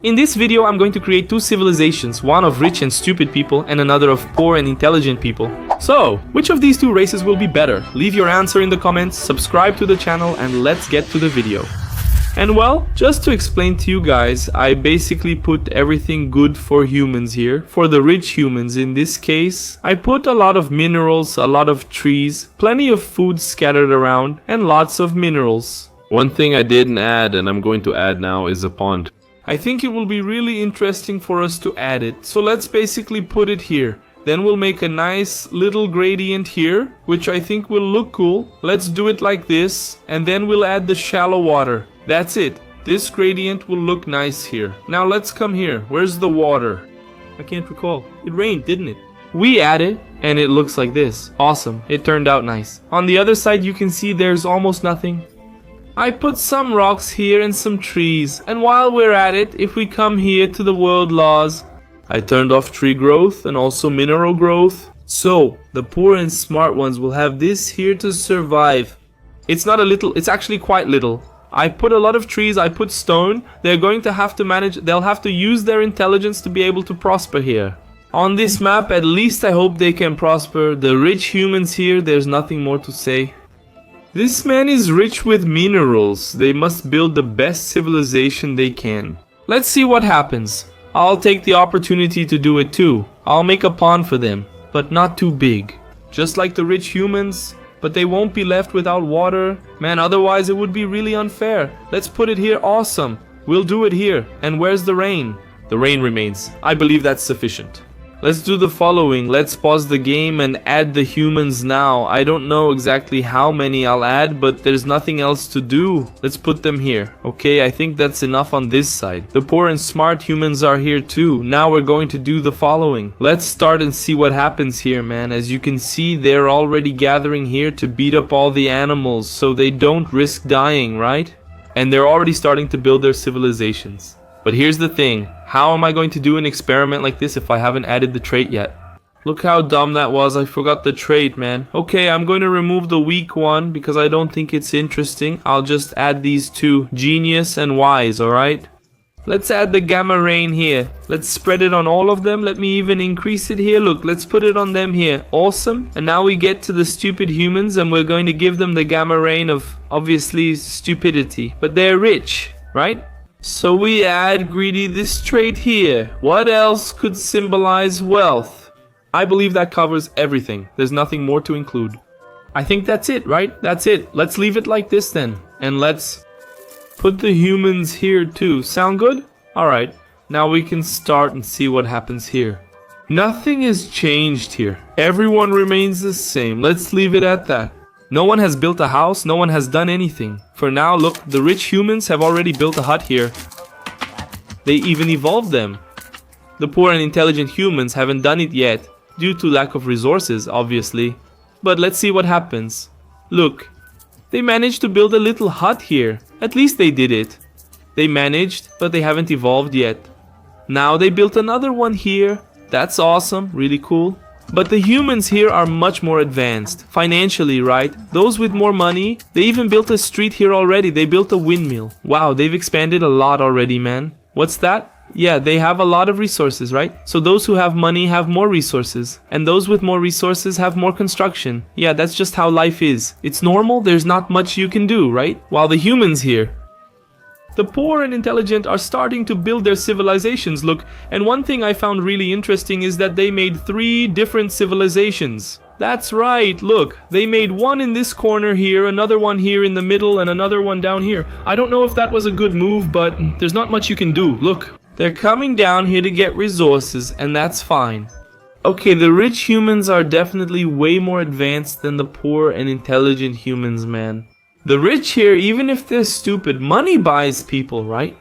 In this video, I'm going to create two civilizations, one of rich and stupid people and another of poor and intelligent people. So, which of these two races will be better? Leave your answer in the comments, subscribe to the channel, and let's get to the video. And well, just to explain to you guys, I basically put everything good for humans here. For the rich humans in this case, I put a lot of minerals, a lot of trees, plenty of food scattered around, and lots of minerals. One thing I didn't add and I'm going to add now is a pond. I think it will be really interesting for us to add it, so let's basically put it here. Then we'll make a nice little gradient here, which I think will look cool. Let's do it like this, and then we'll add the shallow water. That's it. This gradient will look nice here. Now let's come here. Where's the water? I can't recall. It rained, didn't it? We add it, and it looks like this. Awesome. It turned out nice. On the other side, you can see there's almost nothing. I put some rocks here and some trees, and while we're at it, if we come here to the world laws, I turned off tree growth and also mineral growth. So, the poor and smart ones will have this here to survive. It's not a little, it's actually quite little. I put a lot of trees, I put stone. They're going to have to manage, they'll have to use their intelligence to be able to prosper here. On this map, at least I hope they can prosper. The rich humans here, there's nothing more to say. This man is rich with minerals. They must build the best civilization they can. Let's see what happens. I'll take the opportunity to do it too. I'll make a pond for them, but not too big. Just like the rich humans, but they won't be left without water. Man, otherwise it would be really unfair. Let's put it here. Awesome. We'll do it here. And where's the rain? The rain remains. I believe that's sufficient. Let's do the following. Let's pause the game and add the humans now. I don't know exactly how many I'll add, but there's nothing else to do. Let's put them here. Okay, I think that's enough on this side. The poor and smart humans are here too. Now we're going to do the following. Let's start and see what happens here, man. As you can see, they're already gathering here to beat up all the animals so they don't risk dying, right? And they're already starting to build their civilizations. But here's the thing, how am I going to do an experiment like this if I haven't added the trait yet? Look how dumb that was, I forgot the trait, man. Okay, I'm going to remove the weak one because I don't think it's interesting. I'll just add these two, genius and wise, alright? Let's add the gamma rain here. Let's spread it on all of them. Let me even increase it here. Look, let's put it on them here. Awesome. And now we get to the stupid humans and we're going to give them the gamma rain of, obviously, stupidity. But they're rich, right? So we add greedy this trait here. What else could symbolize wealth? I believe that covers everything. There's nothing more to include. I think that's it, right? That's it. Let's leave it like this then. And let's put the humans here too. Sound good? Alright. Now we can start and see what happens here. Nothing is changed here. Everyone remains the same. Let's leave it at that. No one has built a house, no one has done anything. For now, look, the rich humans have already built a hut here. They even evolved them. The poor and intelligent humans haven't done it yet, due to lack of resources, obviously. But let's see what happens. Look, they managed to build a little hut here. At least they did it. They managed, but they haven't evolved yet. Now they built another one here. That's awesome, really cool. But the humans here are much more advanced, financially, right? Those with more money, they even built a street here already. They built a windmill. Wow, they've expanded a lot already, man. What's that? Yeah, they have a lot of resources, right? So those who have money have more resources. And those with more resources have more construction. Yeah, that's just how life is. It's normal, there's not much you can do, right? While the humans here, the poor and intelligent are starting to build their civilizations, look, and one thing I found really interesting is that they made 3 different civilizations. That's right, look, they made one in this corner here, another one here in the middle, and another one down here. I don't know if that was a good move, but there's not much you can do, look. They're coming down here to get resources, and that's fine. Okay, the rich humans are definitely way more advanced than the poor and intelligent humans, man. The rich here, even if they're stupid, money buys people, right?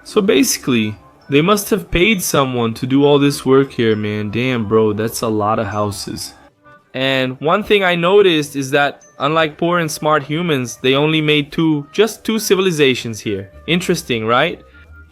So basically, they must have paid someone to do all this work here, man. Damn, bro, that's a lot of houses. And one thing I noticed is that, unlike poor and smart humans, they only made just two civilizations here. Interesting, right?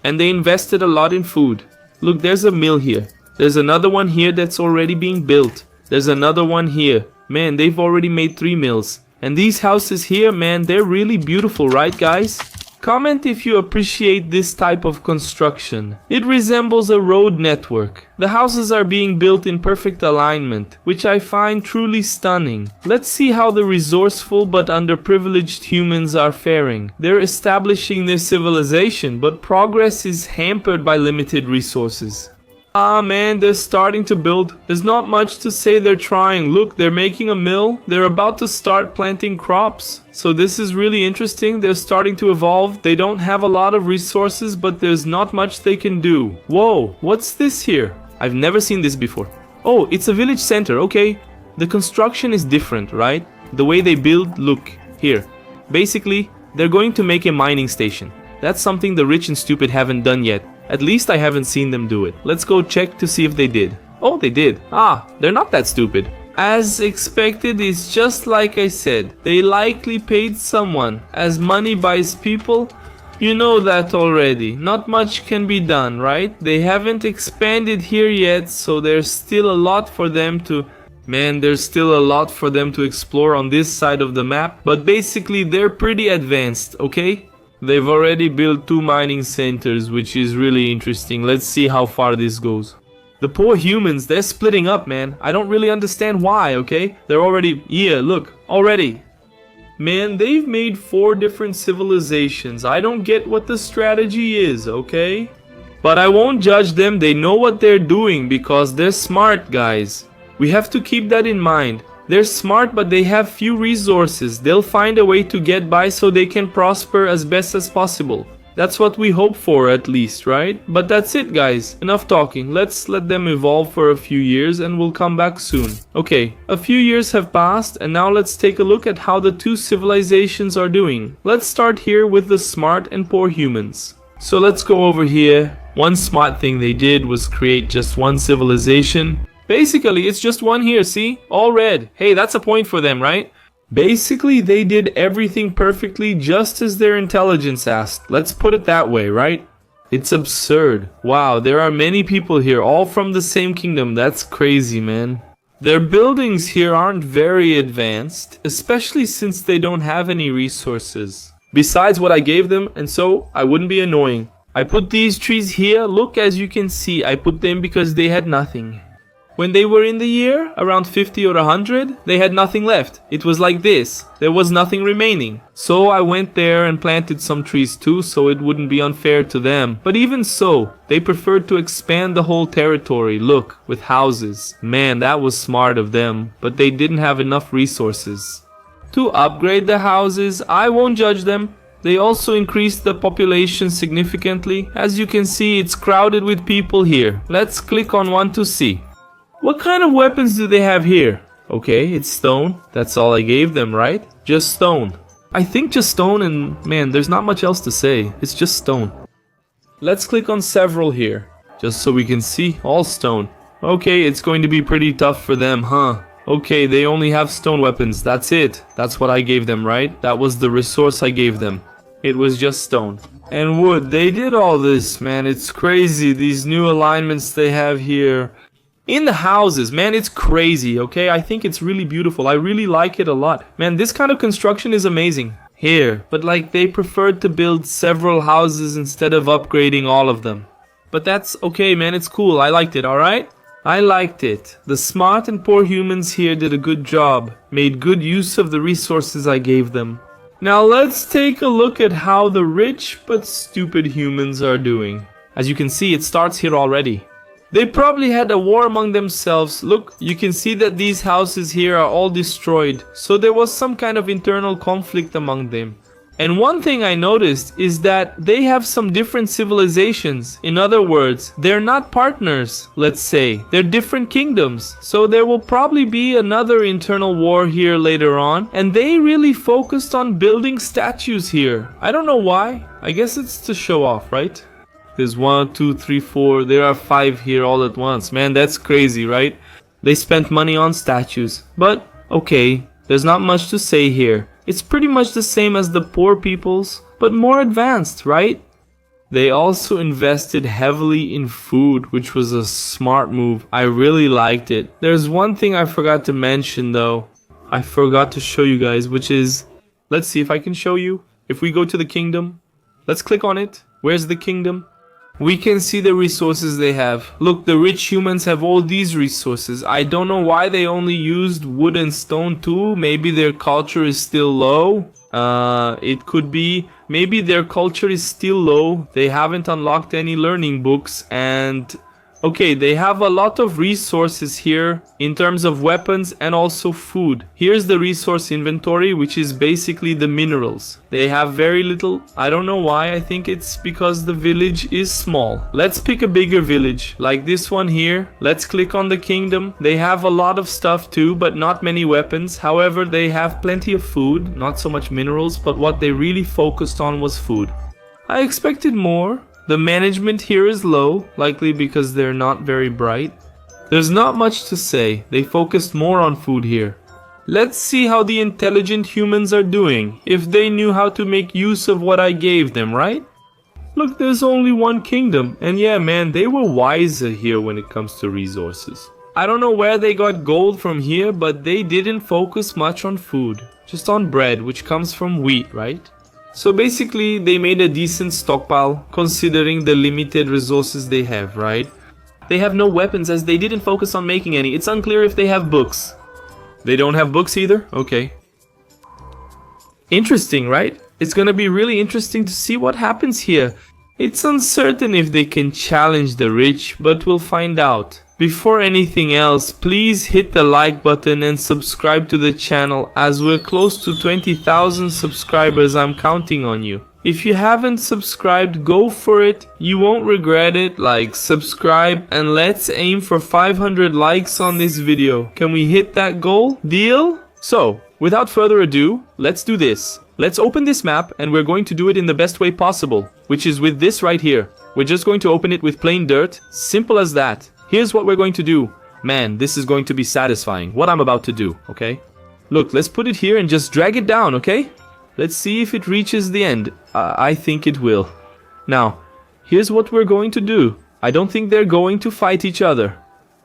And they invested a lot in food. Look, there's a mill here. There's another one here that's already being built. There's another one here. Man, they've already made 3 mills. And these houses here, man, they're really beautiful, right, guys? Comment if you appreciate this type of construction. It resembles a road network. The houses are being built in perfect alignment, which I find truly stunning. Let's see how the resourceful but underprivileged humans are faring. They're establishing their civilization, but progress is hampered by limited resources. Ah man, they're starting to build. There's not much to say, they're trying. Look, they're making a mill. They're about to start planting crops. So this is really interesting. They're starting to evolve. They don't have a lot of resources, but there's not much they can do. Whoa, what's this here? I've never seen this before. Oh, it's a village center, okay. The construction is different, right? The way they build, look, here. Basically, they're going to make a mining station. That's something the rich and stupid haven't done yet. At least I haven't seen them do it. Let's go check to see if they did. Oh, they did. Ah, they're not that stupid. As expected, it's just like I said. They likely paid someone. As money buys people, you know that already. Not much can be done, right? They haven't expanded here yet, so there's still a lot for them to... Man, there's still a lot for them to explore on this side of the map. But basically, they're pretty advanced, okay? They've already built 2 mining centers, which is really interesting. Let's see how far this goes. The poor humans, they're splitting up, man. I don't really understand why, okay? They're already... Yeah, look, already. Man, they've made 4 different civilizations. I don't get what the strategy is, okay? But I won't judge them. They know what they're doing because they're smart, guys. We have to keep that in mind. They're smart, but they have few resources. They'll find a way to get by so they can prosper as best as possible. That's what we hope for, at least, right? But that's it, guys. Enough talking. Let's let them evolve for a few years and we'll come back soon. Okay, a few years have passed and now let's take a look at how the 2 civilizations are doing. Let's start here with the smart and poor humans. So let's go over here. One smart thing they did was create just 1 civilization. Basically, it's just 1 here, see? All red. Hey, that's a point for them, right? Basically, they did everything perfectly just as their intelligence asked. Let's put it that way, right? It's absurd. Wow, there are many people here, all from the same kingdom. That's crazy, man. Their buildings here aren't very advanced, especially since they don't have any resources. Besides what I gave them, and so I wouldn't be annoying. I put these trees here. Look, as you can see, I put them because they had nothing. When they were in the year, around 50 or 100, they had nothing left. It was like this. There was nothing remaining. So I went there and planted some trees too, so it wouldn't be unfair to them. But even so, they preferred to expand the whole territory. Look, with houses. Man, that was smart of them. But they didn't have enough resources. To upgrade the houses, I won't judge them. They also increased the population significantly. As you can see, it's crowded with people here. Let's click on one to see. What kind of weapons do they have here? Okay, it's stone. That's all I gave them, right? Just stone. I think just stone, and man, there's not much else to say. It's just stone. Let's click on several here, just so we can see. All stone. Okay, it's going to be pretty tough for them, huh? Okay, they only have stone weapons. That's it. That's what I gave them, right? That was the resource I gave them. It was just stone. And wood. They did all this, man. It's crazy. These new alignments they have here. In the houses, man, it's crazy, okay? I think it's really beautiful. I really like it a lot. Man, this kind of construction is amazing. Here, but like they preferred to build several houses instead of upgrading all of them. But that's okay, man, it's cool. I liked it, alright? I liked it. The smart and poor humans here did a good job. Made good use of the resources I gave them. Now let's take a look at how the rich but stupid humans are doing. As you can see, it starts here already. They probably had a war among themselves. Look, you can see that these houses here are all destroyed. So there was some kind of internal conflict among them. And one thing I noticed is that they have some different civilizations. In other words, they're not partners, let's say. They're different kingdoms. So there will probably be another internal war here later on. And they really focused on building statues here. I don't know why. I guess it's to show off, right? There's 1, 2, 3, 4. There are 5 here all at once. Man, that's crazy, right? They spent money on statues. But, okay, there's not much to say here. It's pretty much the same as the poor people's, but more advanced, right? They also invested heavily in food, which was a smart move. I really liked it. There's one thing I forgot to mention, though. I forgot to show you guys, which is... Let's see if I can show you. If we go to the kingdom... Let's click on it. Where's the kingdom? We can see the resources they have. Look, the rich humans have all these resources. I don't know why they only used wood and stone too. Maybe their culture is still low. It could be. Maybe their culture is still low. They haven't unlocked any learning books and... Okay, they have a lot of resources here in terms of weapons and also food. Here's the resource inventory, which is basically the minerals. They have very little. I don't know why. I think it's because the village is small. Let's pick a bigger village, like this one here. Let's click on the kingdom. They have a lot of stuff too, but not many weapons. However, they have plenty of food, not so much minerals, but what they really focused on was food. I expected more. The management here is low, likely because they're not very bright. There's not much to say. They focused more on food here. Let's see how the intelligent humans are doing, if they knew how to make use of what I gave them, right? Look, there's only one kingdom, and yeah, man, they were wiser here when it comes to resources. I don't know where they got gold from here, but they didn't focus much on food, just on bread, which comes from wheat, right? So basically, they made a decent stockpile, considering the limited resources they have, right? They have no weapons as they didn't focus on making any. It's unclear if they have books. They don't have books either? Okay. Interesting, right? It's gonna be really interesting to see what happens here. It's uncertain if they can challenge the rich, but we'll find out. Before anything else, please hit the like button and subscribe to the channel as we're close to 20,000 subscribers. I'm counting on you. If you haven't subscribed, go for it. You won't regret it. Like, subscribe, and let's aim for 500 likes on this video. Can we hit that goal? Deal? So, without further ado, let's do this. Let's open this map and we're going to do it in the best way possible, which is with this right here. We're just going to open it with plain dirt. Simple as that. Here's what we're going to do. Man, this is going to be satisfying, what I'm about to do, okay? Look, let's put it here and just drag it down, okay? Let's see if it reaches the end. I think it will. Now, here's what we're going to do. I don't think they're going to fight each other.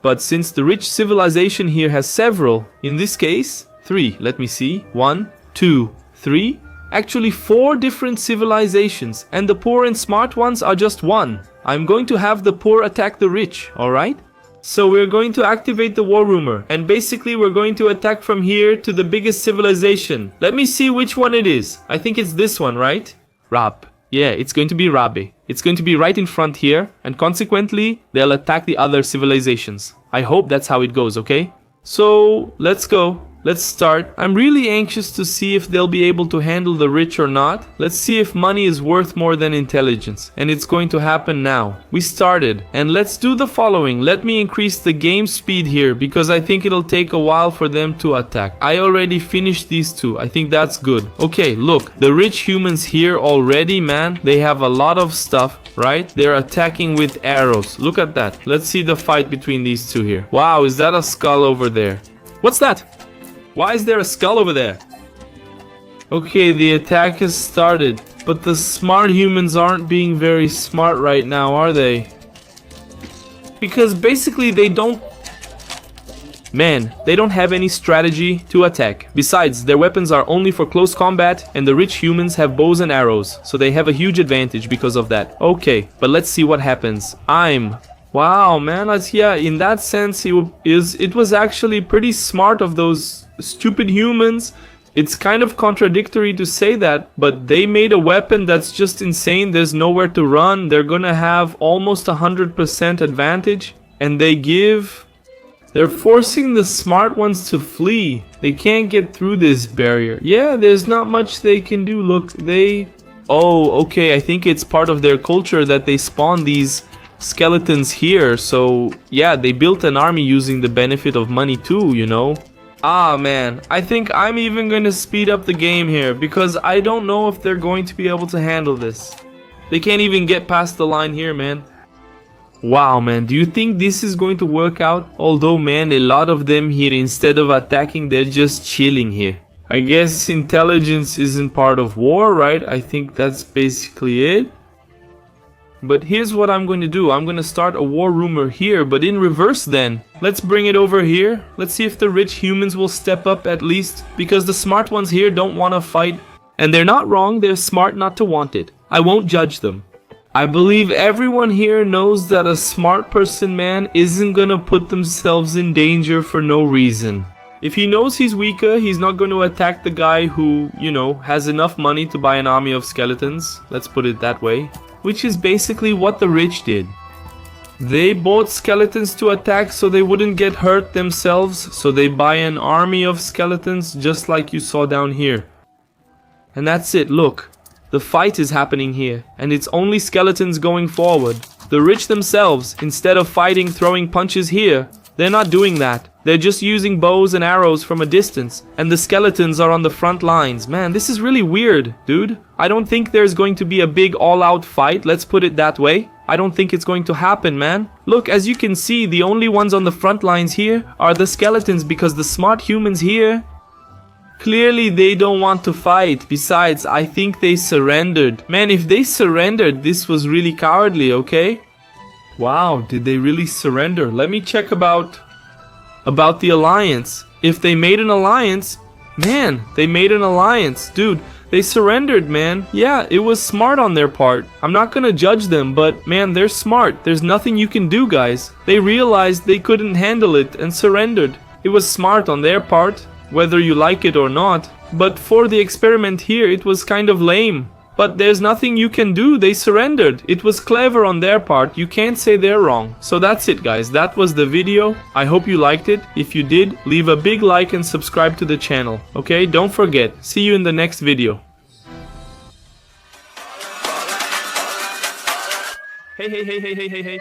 But since the rich civilization here has several, in this case, 3, let me see. 1, 2, 3. Actually 4 different civilizations, and the poor and smart ones are just 1. I'm going to have the poor attack the rich, alright? So we're going to activate the war rumor, and basically we're going to attack from here to the biggest civilization. Let me see which one it is. I think it's this one, right? Rab. Yeah, it's going to be Rabe. It's going to be right in front here, and consequently, they'll attack the other civilizations. I hope that's how it goes, okay? So, let's go. Let's start. I'm really anxious to see if they'll be able to handle the rich or not. Let's see if money is worth more than intelligence. And it's going to happen now. We started. And let's do the following. Let me increase the game speed here because I think it'll take a while for them to attack. I already finished these 2. I think that's good. Okay, look. The rich humans here already, man. They have a lot of stuff, right? They're attacking with arrows. Look at that. Let's see the fight between these 2 here. Wow, is that a skull over there? What's that? Why is there a skull over there? Okay, the attack has started, but the smart humans aren't being very smart right now, are they? Because basically they don't... Man, they don't have any strategy to attack. Besides, their weapons are only for close combat, and the rich humans have bows and arrows, so they have a huge advantage because of that. Okay, but let's see what happens. Wow, man, yeah, in that sense, it was actually pretty smart of those stupid humans. It's kind of contradictory to say that, but they made a weapon that's just insane. There's nowhere to run. They're gonna have almost 100% advantage, and they're forcing the smart ones to flee. They can't get through this barrier. Yeah, there's not much they can do. Look, oh, okay, I think it's part of their culture that they spawn these skeletons here. So yeah, they built an army using the benefit of money too, you know. Ah man, I think I'm even going to speed up the game here because I don't know if they're going to be able to handle this. They can't even get past the line here, man. Wow, man, do you think this is going to work out? Although, man, a lot of them here, instead of attacking, they're just chilling here. I guess intelligence isn't part of war, right? I think that's basically it. But here's what I'm going to do. I'm going to start a war rumor here, but in reverse then. Let's bring it over here. Let's see if the rich humans will step up at least, because the smart ones here don't want to fight. And they're not wrong, they're smart not to want it. I won't judge them. I believe everyone here knows that a smart person, man, isn't gonna put themselves in danger for no reason. If he knows he's weaker, he's not going to attack the guy who, you know, has enough money to buy an army of skeletons. Let's put it that way. Which is basically what the rich did. They bought skeletons to attack so they wouldn't get hurt themselves, so they buy an army of skeletons just like you saw down here. And that's it, look. The fight is happening here, and it's only skeletons going forward. The rich themselves, instead of fighting throwing punches here, they're not doing that. They're just using bows and arrows from a distance, and the skeletons are on the front lines. Man, this is really weird, dude. I don't think there's going to be a big all-out fight, let's put it that way. I don't think it's going to happen, man. Look, as you can see, the only ones on the front lines here are the skeletons because the smart humans here, clearly they don't want to fight. Besides, I think they surrendered. Man, if they surrendered, this was really cowardly, okay? Wow, did they really surrender? Let me check about the alliance. If they made an alliance, man, they made an alliance. Dude, they surrendered, man. Yeah, it was smart on their part. I'm not gonna judge them, but man, they're smart. There's nothing you can do, guys. They realized they couldn't handle it and surrendered. It was smart on their part, whether you like it or not. But for the experiment here, it was kind of lame. But there's nothing you can do, they surrendered. It was clever on their part, you can't say they're wrong. So that's it, guys, that was the video. I hope you liked it. If you did, leave a big like and subscribe to the channel. Okay, don't forget. See you in the next video. Hey.